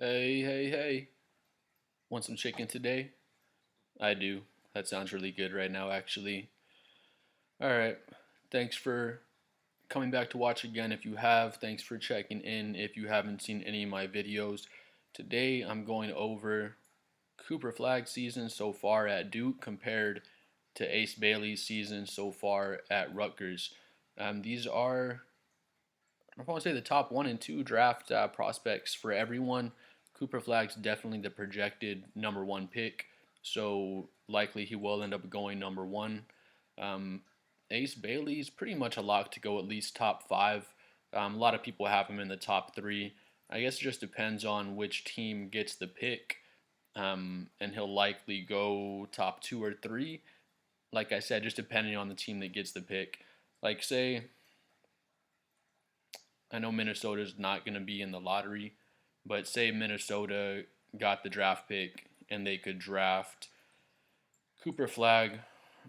Hey, hey, hey. Want some chicken today? I do. That sounds really good right now, actually. Alright. Thanks for coming back to watch again if you have. Thanks for checking in if you haven't seen any of my videos. Today I'm going over Cooper Flagg's season so far at Duke compared to Ace Bailey's season so far at Rutgers. These are I want to say the top one and two draft prospects for everyone. Cooper Flagg's definitely the projected number one pick, so likely he will end up going number one. Um, Ace Bailey's pretty much a lock to go at least top five. A lot of people have him in the top three. I guess it just depends on which team gets the pick, and he'll likely go top two or three. Like I said, just depending on the team that gets the pick. Like, say, I know Minnesota's not going to be in the lottery, but say Minnesota got the draft pick and they could draft Cooper Flagg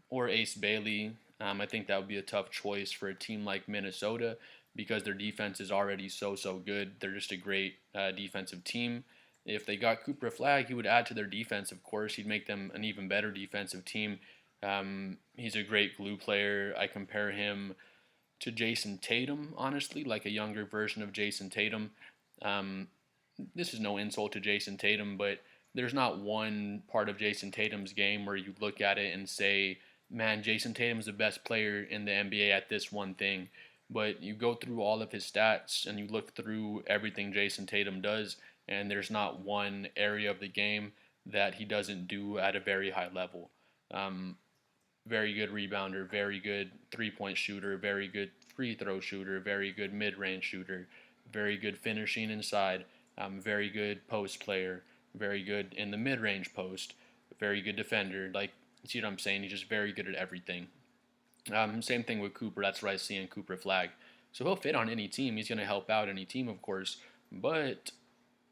or Ace Bailey. I think that would be a tough choice for a team like Minnesota because their defense is already so good. They're just a great defensive team. If they got Cooper Flagg, he would add to their defense, of course. He'd make them an even better defensive team. He's a great glue player. I compare him to Jason Tatum, honestly, like a younger version of Jason Tatum. Um, this is no insult to Jason Tatum, but there's not one part of Jason Tatum's game where you look at it and say, man, Jason Tatum's the best player in the NBA at this one thing. But you go through all of his stats and you look through everything Jason Tatum does, and there's not one area of the game that he doesn't do at a very high level. Um, Very good rebounder, very good three-point shooter, very good free throw shooter, very good mid-range shooter, very good finishing inside, very good post player, very good in the mid-range post, very good defender. Like, see what I'm saying? He's just very good at everything. Same thing with Cooper. That's what I see in Cooper Flagg. So he'll fit on any team. He's going to help out any team, of course. But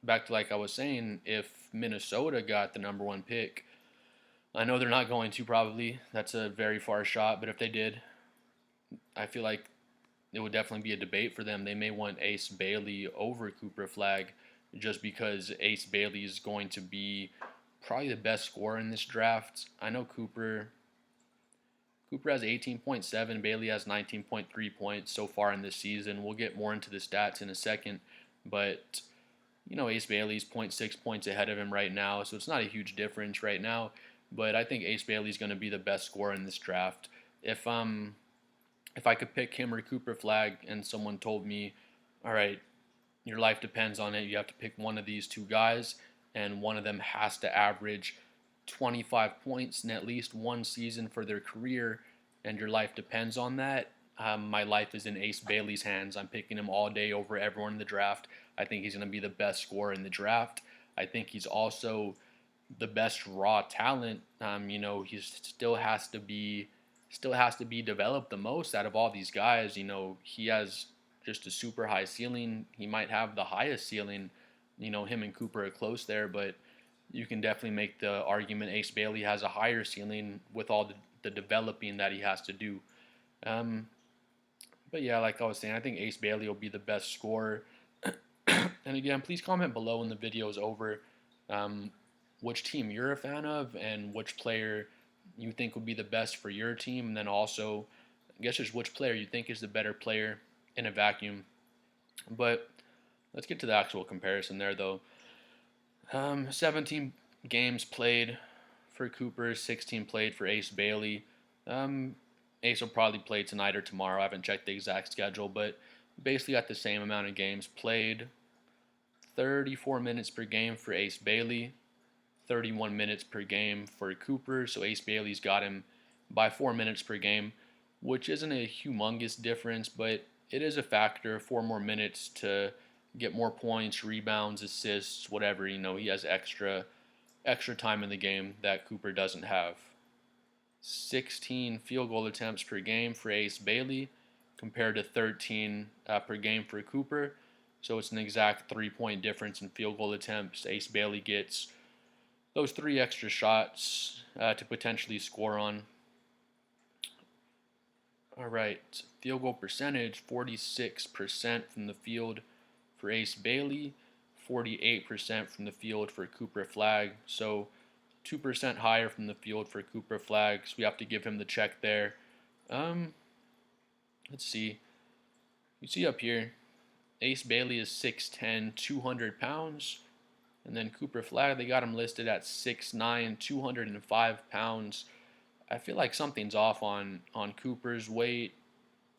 back to like I was saying, if Minnesota got the number one pick, I know they're not going to probably. That's a very far shot, but if they did, I feel like it would definitely be a debate for them. They may want Ace Bailey over Cooper Flagg just because Ace Bailey is going to be probably the best scorer in this draft. I know Cooper has 18.7, Bailey has 19.3 points so far in this season. We'll get more into the stats in a second, but Ace Bailey's zero point 0.6 points ahead of him right now, so it's not a huge difference right now. But I think Ace Bailey's going to be the best scorer in this draft. If if I could pick him or Cooper Flagg, and someone told me, all right, your life depends on it, you have to pick one of these two guys, and one of them has to average 25 points in at least one season for their career, and your life depends on that. My life is in Ace Bailey's hands. I'm picking him all day over everyone in the draft. I think he's going to be the best scorer in the draft. I think he's also the best raw talent. He still has to be developed the most out of all these guys. He has just a super high ceiling. He might have the highest ceiling. Him and Cooper are close there, but you can definitely make the argument Ace Bailey has a higher ceiling with all the developing that he has to do. Um, but yeah, like I was saying, I think Ace Bailey will be the best scorer. And again, please comment below when the video is over um, which team you're a fan of and which player you think would be the best for your team. And then also, I guess just which player you think is the better player in a vacuum. But let's get to the actual comparison there, though. 17 games played for Cooper, 16 played for Ace Bailey. Um, Ace will probably play tonight or tomorrow. I haven't checked the exact schedule, but basically got the same amount of games played. 34 minutes per game for Ace Bailey, 31 minutes per game for Cooper. So Ace Bailey's got him by 4 minutes per game, which isn't a humongous difference, but it is a factor. 4 more minutes to get more points, rebounds, assists, whatever. He has extra time in the game that Cooper doesn't have. 16 field goal attempts per game for Ace Bailey compared to 13 per game for Cooper. So it's an exact 3-point difference in field goal attempts. Ace Bailey gets those 3 extra shots to potentially score on. All right, field goal percentage, 46% from the field for Ace Bailey, 48% from the field for Cooper Flagg. So 2% higher from the field for Cooper Flagg. So we have to give him the check there. Um, let's see. You see up here, Ace Bailey is 6'10", 200 pounds. And then Cooper Flagg, they got him listed at 6'9", 205 pounds. I feel like something's off on Cooper's weight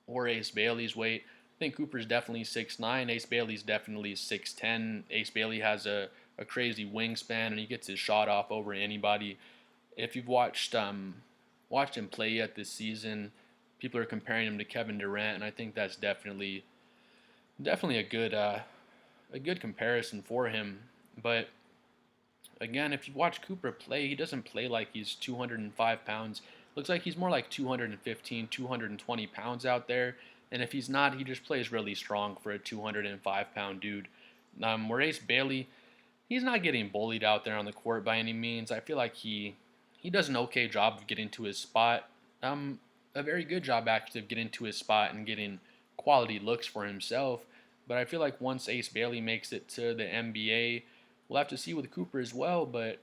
or Ace Bailey's weight. I think Cooper's definitely 6'9", Ace Bailey's definitely 6'10". Ace Bailey has a crazy wingspan, and he gets his shot off over anybody. If you've watched him play yet this season, people are comparing him to Kevin Durant, and I think that's definitely a good comparison for him. But again, if you watch Cooper play, he doesn't play like he's 205 pounds. Looks like he's more like 215, 220 pounds out there. And if he's not, he just plays really strong for a 205-pound dude. Where Ace Bailey, he's not getting bullied out there on the court by any means. I feel like he does an okay job of getting to his spot. A very good job actually of getting to his spot and getting quality looks for himself. But I feel like once Ace Bailey makes it to the NBA, we'll have to see with Cooper as well. But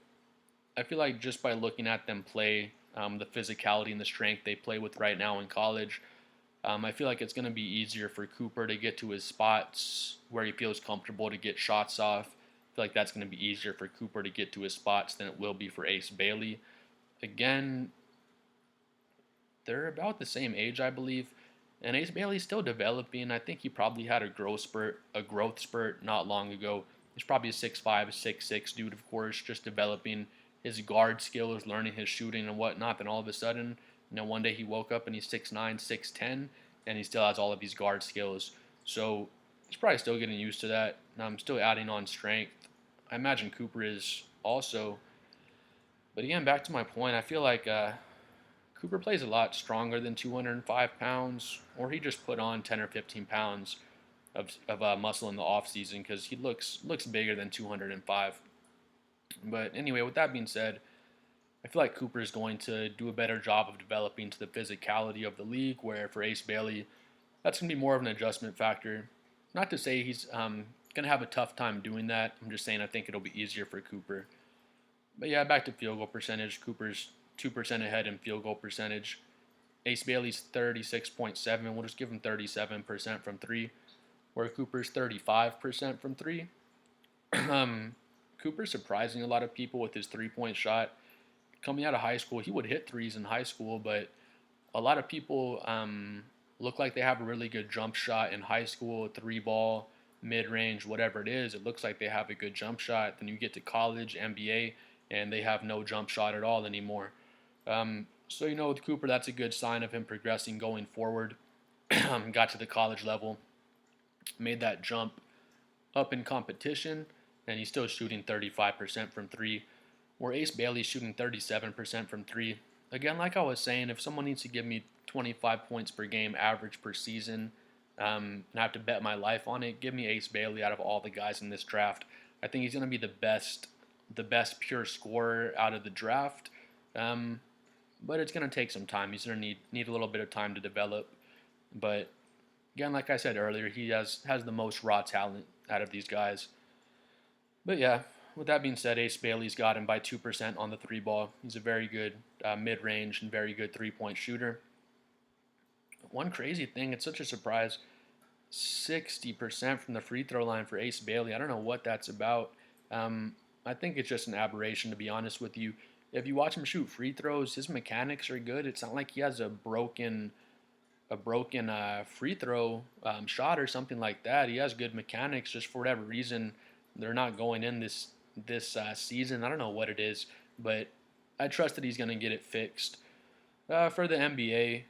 I feel like just by looking at them play, the physicality and the strength they play with right now in college, I feel like it's going to be easier for Cooper to get to his spots where he feels comfortable to get shots off. I feel like that's going to be easier for Cooper to get to his spots than it will be for Ace Bailey. Again, they're about the same age, I believe. And Ace Bailey's still developing. I think he probably had a growth spurt not long ago. He's probably a 6'5", 6'6" dude, of course, just developing his guard skills, learning his shooting and whatnot. Then all of a sudden, one day he woke up and he's 6'9", 6'10", and he still has all of these guard skills. So he's probably still getting used to that. And I'm still adding on strength. I imagine Cooper is also. But again, back to my point, I feel like Cooper plays a lot stronger than 205 pounds, or he just put on 10 or 15 pounds of muscle in the offseason because he looks bigger than 205. But anyway, with that being said, I feel like Cooper is going to do a better job of developing to the physicality of the league, where for Ace Bailey, that's going to be more of an adjustment factor. Not to say he's going to have a tough time doing that. I'm just saying I think it'll be easier for Cooper. But yeah, back to field goal percentage. Cooper's 2% ahead in field goal percentage. Ace Bailey's 36.7. We'll just give him 37% from three, where Cooper's 35% from three. Cooper's surprising a lot of people with his three-point shot. Coming out of high school, he would hit threes in high school, but a lot of people look like they have a really good jump shot in high school, three ball, mid-range, whatever it is. It looks like they have a good jump shot. Then you get to college, NBA, and they have no jump shot at all anymore. So, with Cooper, that's a good sign of him progressing going forward. Got to the college level, made that jump up in competition, and he's still shooting 35% from three, where Ace Bailey's shooting 37% from three. Again, like I was saying, if someone needs to give me 25 points per game average per season, and I have to bet my life on it, give me Ace Bailey out of all the guys in this draft. I think he's going to be the best pure scorer out of the draft. But it's going to take some time. He's going to need a little bit of time to develop. But again, like I said earlier, he has the most raw talent out of these guys. But yeah, with that being said, Ace Bailey's got him by 2% on the three ball. He's a very good mid-range and very good three-point shooter. One crazy thing, it's such a surprise, 60% from the free throw line for Ace Bailey. I don't know what that's about. I think it's just an aberration, to be honest with you. If you watch him shoot free throws, his mechanics are good. It's not like he has a broken free throw shot or something like that. He has good mechanics. Just for whatever reason, they're not going in this season. I don't know what it is, but I trust that he's going to get it fixed. For the NBA,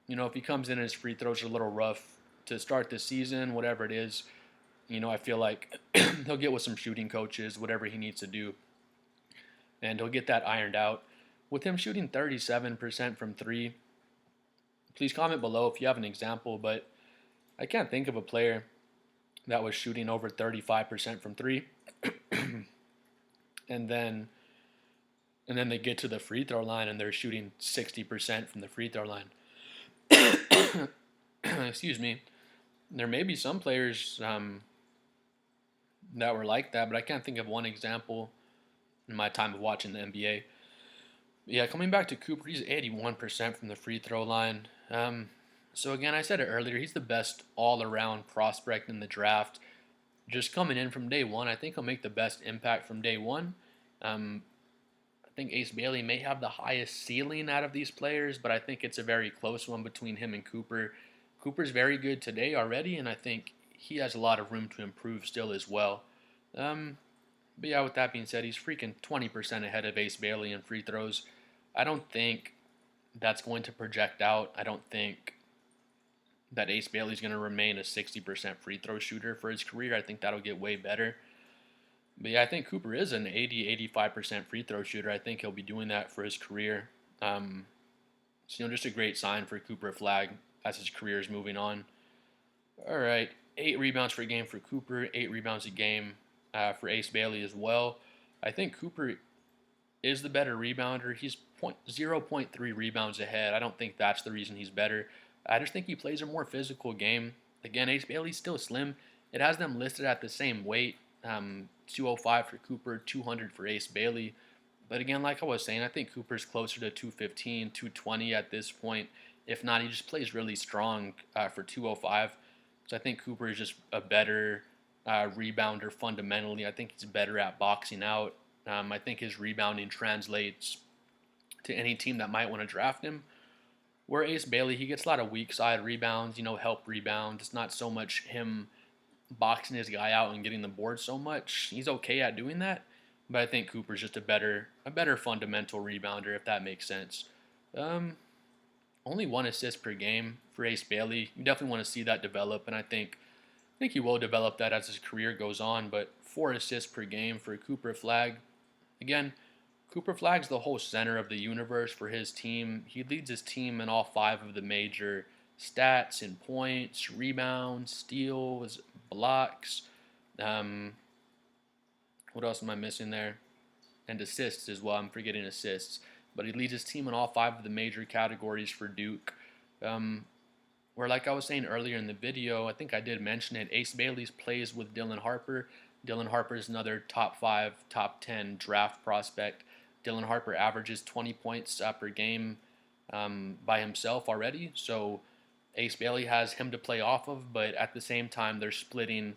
if he comes in and his free throws are a little rough to start the season, whatever it is, I feel like he'll get with some shooting coaches, whatever he needs to do, and he'll get that ironed out. With him shooting 37% from three, please comment below if you have an example, but I can't think of a player that was shooting over 35% from three, and then they get to the free throw line and they're shooting 60% from the free throw line. Excuse me. There may be some players that were like that, but I can't think of one example in my time of watching the NBA. Yeah, coming back to Cooper, he's 81% from the free throw line. So again, I said it earlier, he's the best all-around prospect in the draft. Just coming in from day one, I think he'll make the best impact from day one. Um, I think Ace Bailey may have the highest ceiling out of these players, but I think it's a very close one between him and Cooper. Cooper's very good today already, and I think he has a lot of room to improve still as well. Um, but yeah, with that being said, he's freaking 20% ahead of Ace Bailey in free throws. I don't think that's going to project out. I don't think that Ace Bailey's going to remain a 60% free throw shooter for his career. I think that'll get way better. But yeah, I think Cooper is an 85% free throw shooter. I think he'll be doing that for his career. So, just a great sign for Cooper Flagg as his career is moving on. All right, 8 rebounds per game for Cooper, 8 rebounds a game for Ace Bailey as well. I think Cooper is the better rebounder. He's 0.3 rebounds ahead. I don't think that's the reason he's better. I just think he plays a more physical game. Again, Ace Bailey's still slim. It has them listed at the same weight, 205 for Cooper, 200 for Ace Bailey. But again, like I was saying, I think Cooper's closer to 215, 220 at this point. If not, he just plays really strong for 205. So I think Cooper is just a better rebounder fundamentally. I think he's better at boxing out. I think his rebounding translates to any team that might want to draft him. Where Ace Bailey, he gets a lot of weak side rebounds, help rebound. It's not so much him boxing his guy out and getting the board so much. He's okay at doing that, but I think Cooper's just a better fundamental rebounder, if that makes sense. Only 1 assist per game for Ace Bailey. You definitely want to see that develop, and I think he will develop that as his career goes on. But 4 assists per game for Cooper Flagg. Again, Cooper Flagg's the whole center of the universe for his team. He leads his team in all 5 of the major stats in points, rebounds, steals, blocks. What else am I missing there? And assists as well. I'm forgetting assists. But he leads his team in all 5 of the major categories for Duke. Where, like I was saying earlier in the video, I think I did mention it, Ace Bailey plays with Dylan Harper. Dylan Harper is another top 5, top 10 draft prospect. Dylan Harper averages 20 points per game by himself already. So Ace Bailey has him to play off of, but at the same time, they're splitting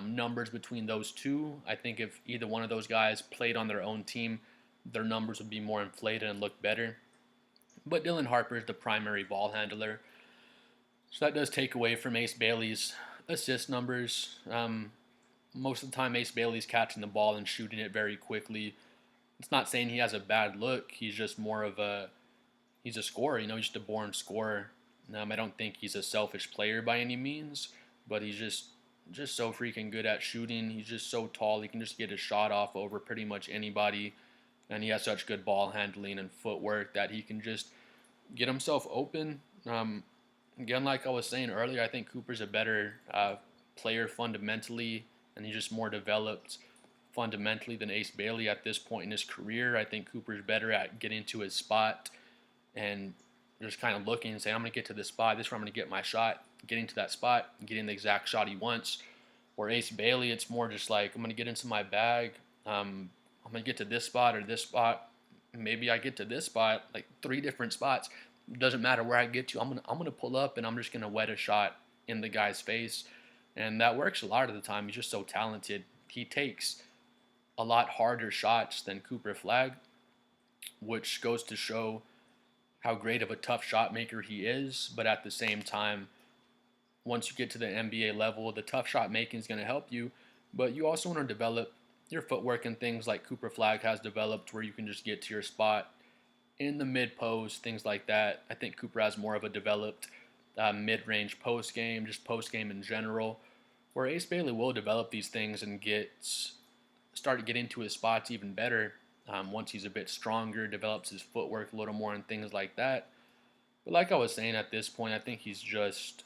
numbers between those two. I think if either one of those guys played on their own team, their numbers would be more inflated and look better. But Dylan Harper is the primary ball handler. So that does take away from Ace Bailey's assist numbers. Most of the time, Ace Bailey's catching the ball and shooting it very quickly. It's not saying he has a bad look. He's just more of he's a scorer. He's just a born scorer. I don't think he's a selfish player by any means, but he's just so freaking good at shooting. He's just so tall. He can just get a shot off over pretty much anybody, and he has such good ball handling and footwork that he can just get himself open. Again, like I was saying earlier, I think Cooper's a better player fundamentally, and he's just more developed fundamentally than Ace Bailey at this point in his career. I think Cooper's better at getting to his spot and just kind of looking and saying, I'm going to get to this spot. This is where I'm going to get my shot, getting to that spot, getting the exact shot he wants. Where Ace Bailey, it's more just like, I'm going to get into my bag. I'm going to get to this spot or this spot. Maybe I get to this spot, like 3 different spots. Doesn't matter where I get to. I'm gonna pull up and I'm just gonna wet a shot in the guy's face, and that works a lot of the time. He's just so talented. He takes a lot harder shots than Cooper Flagg, which goes to show how great of a tough shot maker he is. But at the same time, once you get to the NBA level, the tough shot making is going to help you, but you also want to develop your footwork and things like Cooper Flagg has developed, where you can just get to your spot in the mid-post, things like that. I think Cooper has more of a developed mid-range post-game, just post-game in general, where Ace Bailey will develop these things and start getting to his spots even better once he's a bit stronger, develops his footwork a little more and things like that. But like I was saying, at this point, I think he's just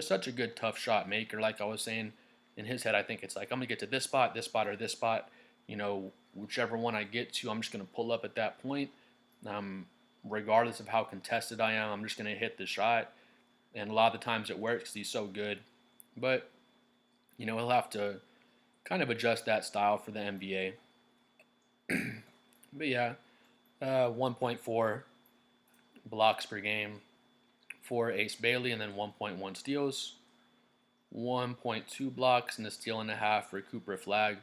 such a good tough shot maker. Like I was saying, in his head, I think it's like, I'm going to get to this spot, or this spot. Whichever one I get to, I'm just going to pull up at that point. Regardless of how contested I am, I'm just going to hit the shot. And a lot of the times it works because he's so good. But, he'll have to kind of adjust that style for the NBA. But yeah, 1.4 blocks per game for Ace Bailey, and then 1.1 steals, 1.2 blocks, and a steal and a half for Cooper Flagg.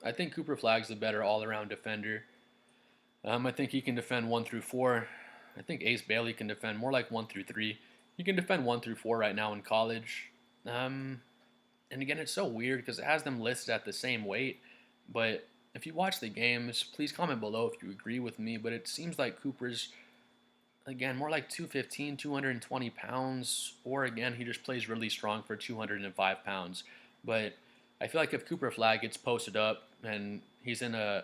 I think Cooper Flagg's the better all-around defender. I think he can defend 1 through 4. I think Ace Bailey can defend more like 1 through 3. He can defend 1 through 4 right now in college. And again, it's so weird because it has them listed at the same weight. But if you watch the games, please comment below if you agree with me. But it seems like Cooper's, again, more like 215, 220 pounds. Or again, he just plays really strong for 205 pounds. But I feel like if Cooper Flagg gets posted up and he's in an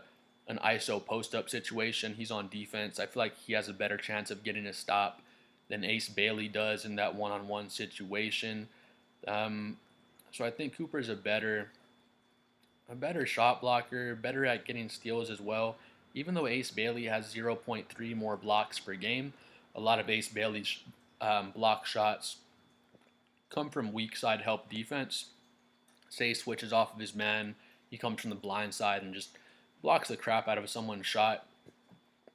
ISO post up situation, he's on defense, I feel like he has a better chance of getting a stop than Ace Bailey does in that one-on-one situation. Um, so I think Cooper's a better shot blocker, better at getting steals as well. Even though Ace Bailey has 0.3 more blocks per game, a lot of Ace Bailey's block shots come from weak side help defense. Say he switches off of his man, he comes from the blind side and just blocks the crap out of someone's shot.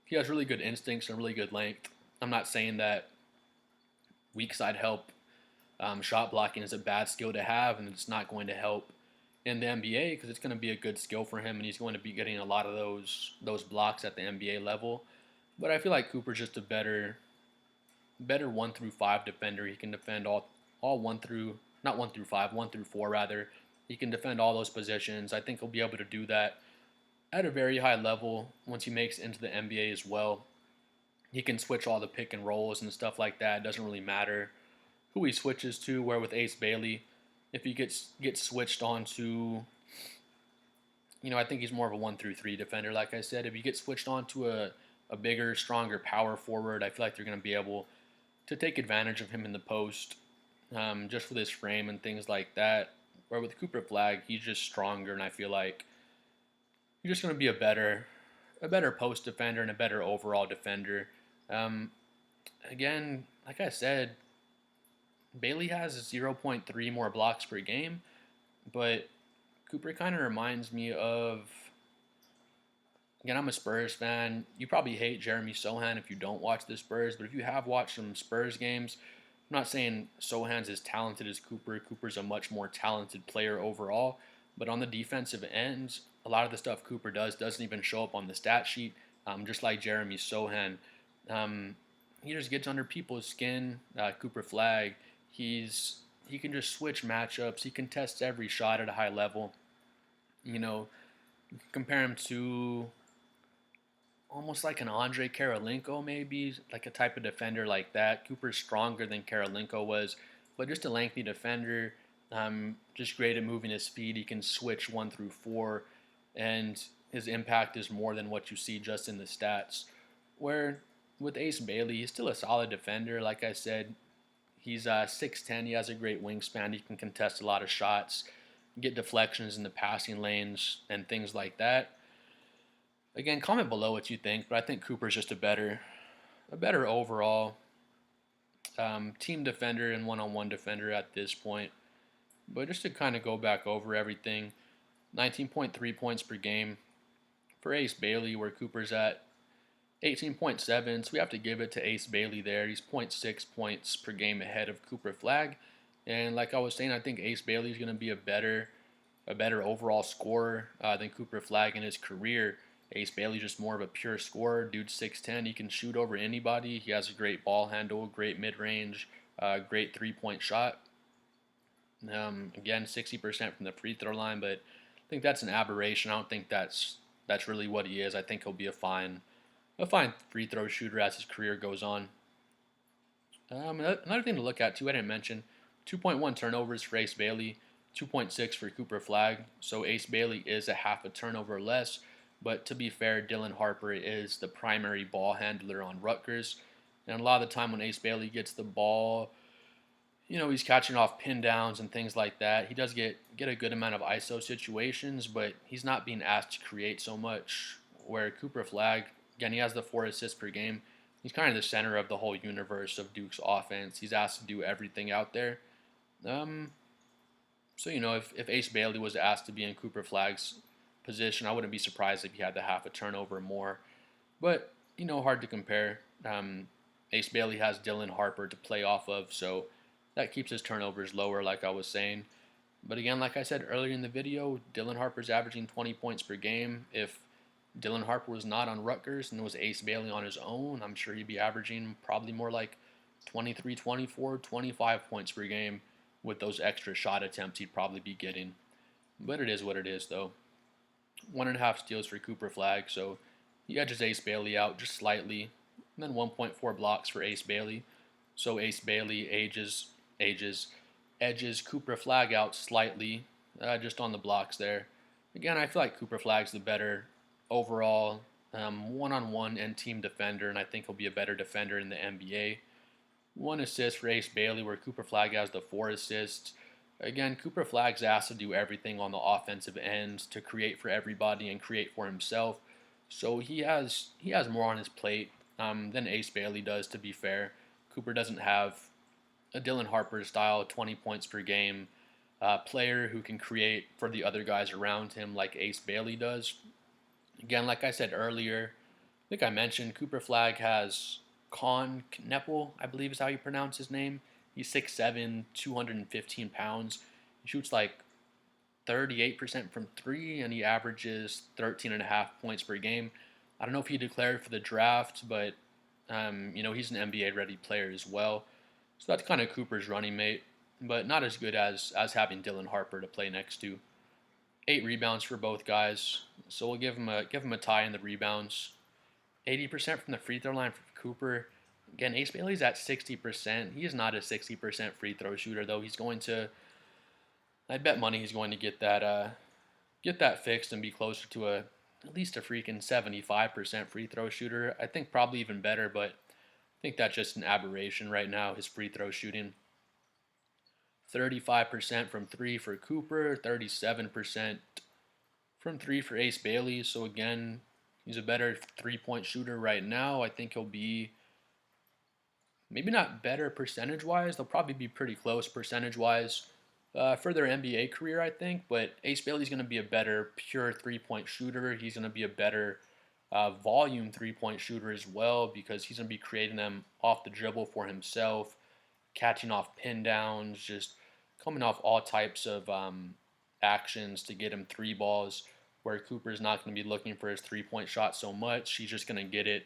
He has really good instincts and really good length. I'm not saying that weak side help shot blocking is a bad skill to have and it's not going to help in the NBA because it's going to be a good skill for him and he's going to be getting a lot of those blocks at the NBA level. But I feel like Cooper's just a better 1 through 5 defender. He can defend all 1 through not 1 through 5, 1 through 4 rather. He can defend all those positions. I think he'll be able to do that at a very high level once he makes it into the NBA as well. He can switch all the pick and rolls and stuff like that. It doesn't really matter who he switches to. Where with Ace Bailey, if he gets switched on to, I think he's more of a 1 through 3 defender. Like I said, if he gets switched on to a bigger, stronger power forward, I feel like they're going to be able to take advantage of him in the post, just with his frame and things like that. Where with Cooper Flagg, he's just stronger, and I feel like he's just going to be a better post defender and a better overall defender. Um, Again, like I said, Bailey has 0.3 more blocks per game, but Cooper kind of reminds me of. Again, I'm a Spurs fan. You probably hate Jeremy Sohan if you don't watch the Spurs, but if you have watched some Spurs games, I'm not saying Sohan's as talented as Cooper. Cooper's a much more talented player overall, but on the defensive ends, a lot of the stuff Cooper does doesn't even show up on the stat sheet, just like Jeremy Sohan. Um, he just gets under people's skin. Cooper Flagg, he can just switch matchups. He contests every shot at a high level. You know, compare him to almost like an Andre Karolinko, maybe like a type of defender like that. Cooper's stronger than Karolinko was, but just a lengthy defender. Just great at moving his feet. He can switch 1 through 4, and his impact is more than what you see just in the stats. Where with Ace Bailey, he's still a solid defender. Like I said, he's 6'10". He has a great wingspan. He can contest a lot of shots, get deflections in the passing lanes, and things like that. Again, comment below what you think, but I think Cooper's just a better overall team defender and one-on-one defender at this point. But just to kind of go back over everything, 19.3 points per game for Ace Bailey, where Cooper's at 18.7. So we have to give it to Ace Bailey there. He's 0.6 points per game ahead of Cooper Flagg. And like I was saying, I think Ace Bailey is going to be a better overall scorer than Cooper Flagg in his career. Ace Bailey's just more of a pure scorer. Dude's 6'10". He can shoot over anybody. He has a great ball handle, great mid-range, great three-point shot. Again, 60% from the free throw line, but I think that's an aberration. I don't think that's really what he is. I think he'll be a fine free throw shooter as his career goes on. Another thing to look at too, I didn't mention, 2.1 turnovers for Ace Bailey, 2.6 for Cooper Flagg. So Ace Bailey is a half a turnover less. But to be fair, Dylan Harper is the primary ball handler on Rutgers. And a lot of the time when Ace Bailey gets the ball, he's catching off pin downs and things like that. He does get a good amount of ISO situations, but he's not being asked to create so much. Where Cooper Flagg, again, he has the 4 assists per game. He's kind of the center of the whole universe of Duke's offense. He's asked to do everything out there. So, if Ace Bailey was asked to be in Cooper Flagg's position, I wouldn't be surprised if he had to have a turnover more. But, hard to compare. Ace Bailey has Dylan Harper to play off of, so that keeps his turnovers lower, like I was saying. But again, like I said earlier in the video, Dylan Harper's averaging 20 points per game. If Dylan Harper was not on Rutgers and it was Ace Bailey on his own, I'm sure he'd be averaging probably more like 23, 24, 25 points per game with those extra shot attempts he'd probably be getting. But it is what it is, though. 1.5 steals for Cooper Flagg, so he edges Ace Bailey out just slightly. And then 1.4 blocks for Ace Bailey. So Ace Bailey edges Cooper Flagg out slightly, just on the blocks there. Again, I feel like Cooper Flagg's the better overall one-on-one and team defender, and I think he'll be a better defender in the NBA. 1 assist for Ace Bailey, where Cooper Flagg has the 4 assists. Again, Cooper Flagg's asked to do everything on the offensive end to create for everybody and create for himself. So he has more on his plate than Ace Bailey does, to be fair. Cooper doesn't have a Dylan Harper style 20 points per game player who can create for the other guys around him like Ace Bailey does. Again, like I said earlier, I think I mentioned Cooper Flagg has Con Kneppel, I believe is how you pronounce his name. He's 6'7", 215 pounds. He shoots like 38% from three, and he averages 13.5 points per game. I don't know if he declared for the draft, but he's an NBA-ready player as well. So that's kind of Cooper's running mate, but not as good as having Dylan Harper to play next to. 8 rebounds for both guys, so we'll give him a tie in the rebounds. 80% from the free throw line for Cooper. Again, Ace Bailey's at 60%. He is not a 60% free throw shooter, though. I bet money he's going to get that fixed and be closer to at least a freaking 75% free throw shooter. I think probably even better, but I think that's just an aberration right now, his free throw shooting. 35% from three for Cooper, 37% from three for Ace Bailey. So again, he's a better 3-point shooter right now. I think he'll be maybe not better percentage-wise. They'll probably be pretty close percentage-wise for their NBA career, I think. But Ace Bailey's going to be a better pure 3-point shooter. He's going to be a better volume 3-point shooter as well, because he's going to be creating them off the dribble for himself, catching off pin downs, just coming off all types of actions to get him 3 balls, where Cooper's not going to be looking for his 3-point shot so much. He's just going to get it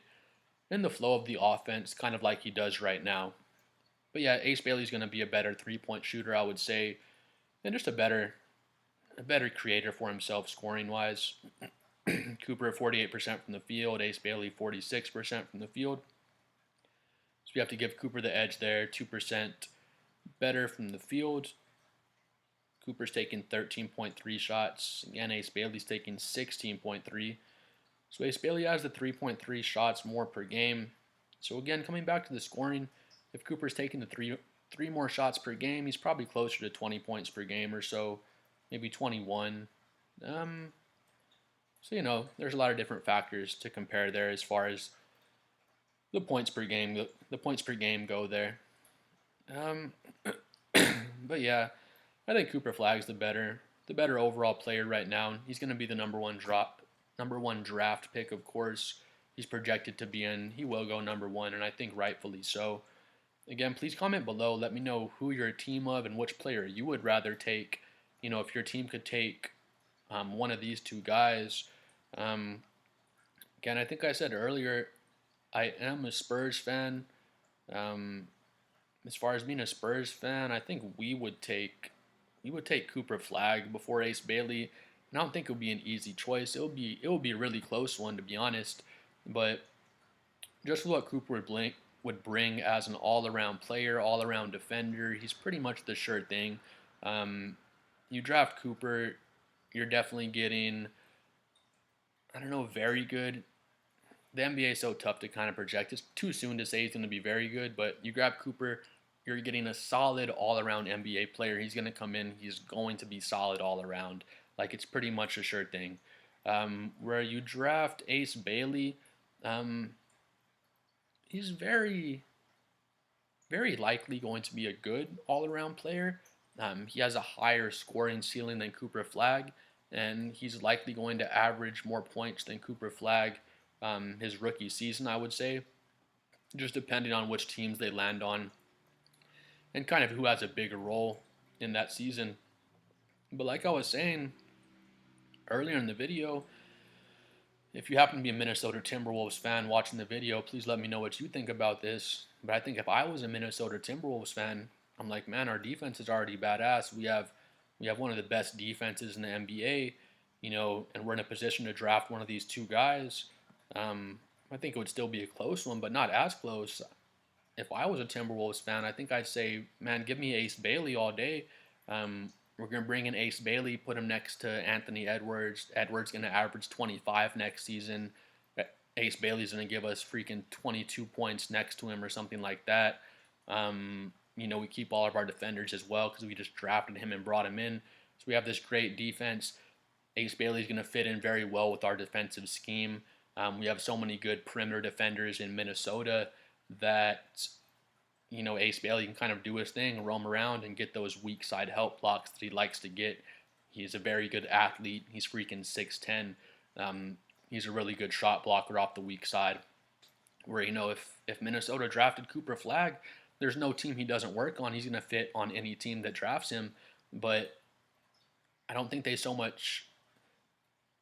in the flow of the offense, kind of like he does right now. But yeah, Ace Bailey's going to be a better 3-point shooter, I would say, and just a better creator for himself scoring-wise. Cooper 48% from the field, Ace Bailey 46% from the field. So we have to give Cooper the edge there, 2% better from the field. Cooper's taking 13.3 shots. Again, Ace Bailey's taking 16.3. So Ace Bailey has the 3.3 shots more per game. So again, coming back to the scoring, if Cooper's taking the three more shots per game, he's probably closer to 20 points per game or so, maybe 21. So there's a lot of different factors to compare there as far as the points per game go there. But yeah, I think Cooper Flagg's the better overall player right now. He's going to be the number one draft pick, of course. He's projected to be in. He will go number 1, and I think rightfully so. Again, please comment below. Let me know who you're a team of and which player you would rather take. If your team could take one of these 2 guys. Again, I think I said earlier, I am a Spurs fan. As far as being a Spurs fan, I think we would take Cooper Flagg before Ace Bailey, and I don't think it would be an easy choice. It would be a really close one, to be honest. But just what Cooper would bring as an all-around player, all-around defender, he's pretty much the sure thing. You draft Cooper, you're definitely getting, I don't know, very good. The NBA is so tough to kind of project. It's too soon to say he's going to be very good, but you grab Cooper, you're getting a solid all-around NBA player. He's going to come in. He's going to be solid all around. Like, it's pretty much a sure thing. Where you draft Ace Bailey, he's very, very likely going to be a good all-around player, He has a higher scoring ceiling than Cooper Flagg, and he's likely going to average more points than Cooper Flagg his rookie season, I would say, just depending on which teams they land on and kind of who has a bigger role in that season. But like I was saying earlier in the video, if you happen to be a Minnesota Timberwolves fan watching the video, please let me know what you think about this. But I think if I was a Minnesota Timberwolves fan, I'm like, man, our defense is already badass. We have one of the best defenses in the NBA, and we're in a position to draft one of these two guys. I think it would still be a close one, but not as close. If I was a Timberwolves fan, I think I'd say, man, give me Ace Bailey all day. We're going to bring in Ace Bailey, put him next to Anthony Edwards. Edwards going to average 25 next season. Ace Bailey's going to give us freaking 22 points next to him or something like that. We keep all of our defenders as well because we just drafted him and brought him in. So we have this great defense. Ace Bailey's going to fit in very well with our defensive scheme. We have so many good perimeter defenders in Minnesota that Ace Bailey can kind of do his thing, roam around, and get those weak side help blocks that he likes to get. He's a very good athlete. He's freaking 6'10". He's a really good shot blocker off the weak side. Where, if Minnesota drafted Cooper Flagg, there's no team he doesn't work on. He's going to fit on any team that drafts him. But I don't think they so much.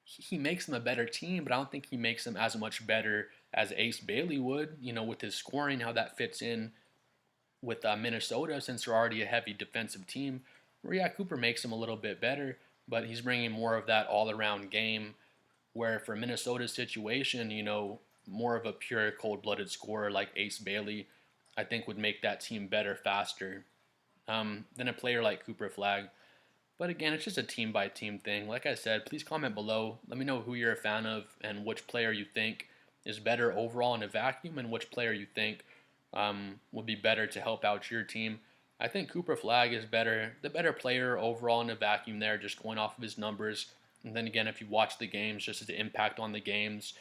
He makes them a better team, but I don't think he makes them as much better as Ace Bailey would, with his scoring, how that fits in with Minnesota, since they're already a heavy defensive team. Where, yeah, Cooper makes him a little bit better, but he's bringing more of that all-around game. Where for Minnesota's situation, more of a pure cold-blooded scorer like Ace Bailey, I think would make that team better faster than a player like Cooper Flagg. But again, it's just a team-by-team thing. Like I said, please comment below. Let me know who you're a fan of and which player you think is better overall in a vacuum and which player you think would be better to help out your team. I think Cooper Flagg is the better player overall in a vacuum there, just going off of his numbers. And then again, if you watch the games, just his impact on the games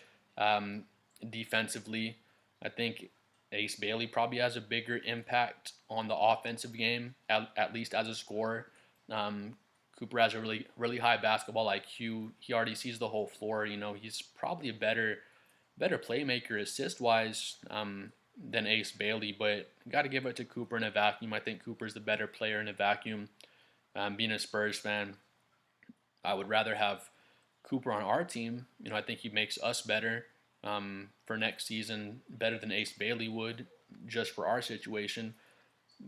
defensively, I think Ace Bailey probably has a bigger impact on the offensive game, at least as a scorer. Cooper has a really, really high basketball IQ. He already sees the whole floor. He's probably a better playmaker assist-wise than Ace Bailey, but got to give it to Cooper in a vacuum. I think Cooper's the better player in a vacuum. Being a Spurs fan, I would rather have Cooper on our team. I think he makes us better for next season, better than Ace Bailey would, just for our situation.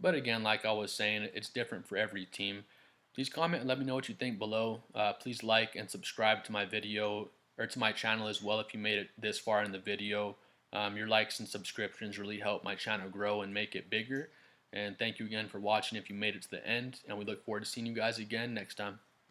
But again, like I was saying, it's different for every team. Please comment and let me know what you think below. Please like and subscribe to my video or to my channel as well if you made it this far in the video. Your likes and subscriptions really help my channel grow and make it bigger. And thank you again for watching if you made it to the end. And we look forward to seeing you guys again next time.